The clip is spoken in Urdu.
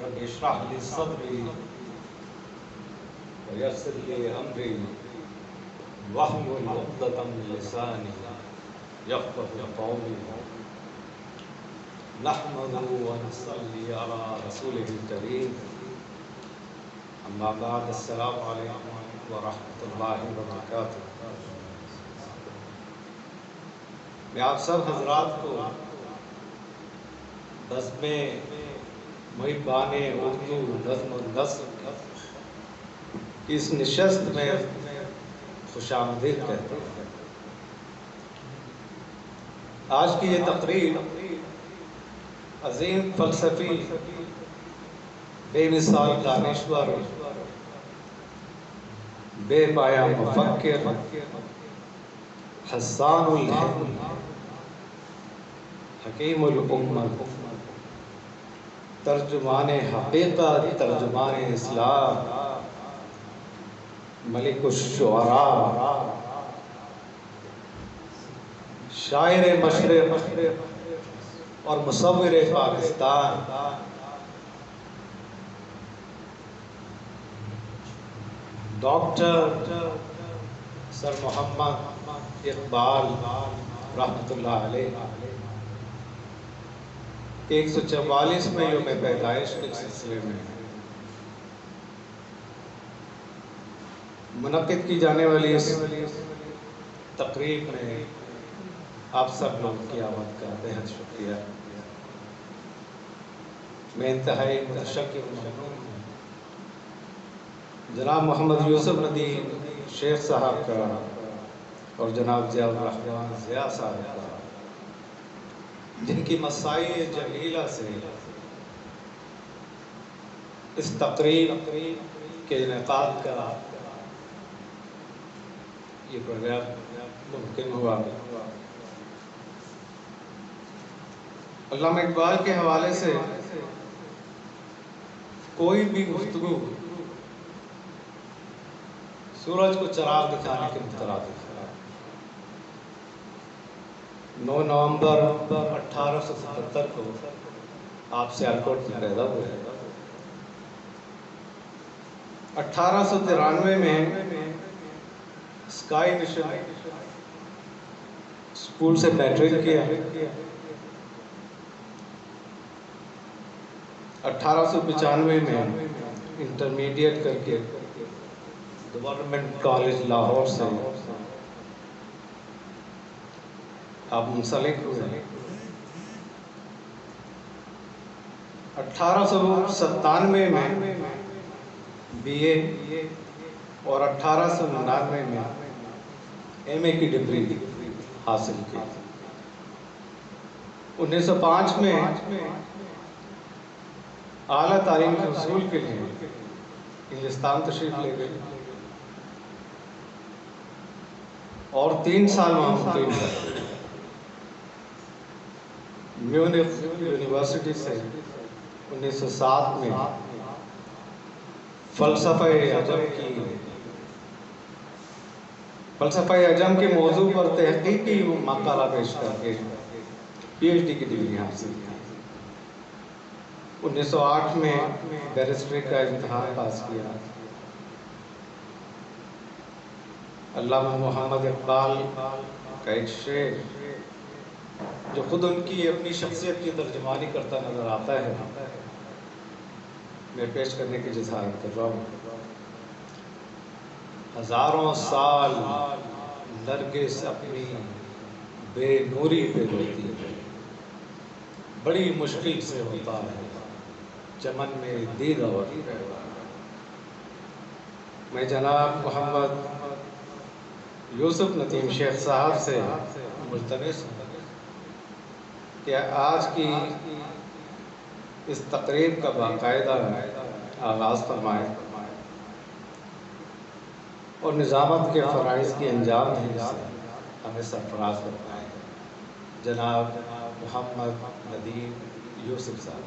رب اشرح لي صدري ويسر لي أمري واحلل عقدة من لساني يفقهوا قولي نحمد ونصلي على رسوله الكريم أما بعد السلام عليكم ورحمة الله وبركاته۔ میں آپ سب حضرات کو بزم محبان اردو نظم و نثر کی اس نشست میں خوش آمدید کہتا ہوں۔ آج کی یہ تقریر عظیم فلسفی بے مثال دانشور بے پایا مفکر حسان الہم حکیم الامت ترجمان حقیقت ترجمان اسلام ملک الشعراء شاعر مشرق اور مصور پاکستان ڈاکٹر سر محمد اقبال رحمۃ اللہ علیہ کے 144ویں یوم پیدائش کے سلسلے میں منعقد کی جانے والی اس تقریب میں آپ سب لوگ کی آمد کا بہت شکریہ۔ میں انتہائی متشکر ممنون ہوں جناب محمد یوسف ندیم شیخ صاحب کا اور جناب ضیاء الرحمن ضیاء صاحب کا، جن کی مساعی جمیلہ سے اس تقریب کے انعقاد کا یہ پروگرام ممکن ہوا۔ علامہ اقبال کے حوالے سے کوئی بھی گفتگو سورج کو چراغ دکھانے کے مترادف ہے۔ 9 نومبر 1877 کو آپ سیالکوٹ میں پیدا ہوئے۔ 1893 میں اسکائی مشن اسکول سے میٹرک کیا۔ 1895 میں انٹرمیڈیٹ کر کے گورنمنٹ کالج لاہور سے آپ منسلک ہوئے۔ 1897 میں بی اے اور 1899 میں ایم اے کی ڈگری حاصل کی۔ 1905 میں اعلیٰ تعلیم کے حصول کے لیے انگلستان تشریف لے گئے اور 3 سال وہاں مقیم رہے۔ میونخ یونیورسٹی سے 1907 میں فلسفہ عجم کے موضوع پر تحقیقی مقالہ پیش کر کے پی ایچ ڈی کی ڈگری حاصل کی۔ 1908 میں بیرسٹری کا امتحان پاس کیا۔ علامہ محمد اقبال کا ایک شعر جو خود ان کی اپنی شخصیت کی ترجمانی کرتا نظر آتا ہے، میں پیش کرنے کی جسارت کر رہا ہوں۔ ہزاروں سال نرگس اپنی بے نوری پہ روتی ہے، بڑی مشکل سے ہوتا ہے چمن میں دید اور میں جناب محمد یوسف ندیم شیخ صاحب سے ملتمس ہوں کہ آج کی اس تقریب کا باقاعدہ آغاز فرمائیں اور نظامت کے فرائض کی انجام دہی سے ہمیں سرفراز فرمائیں۔ جناب محمد ندیم یوسف صاحب۔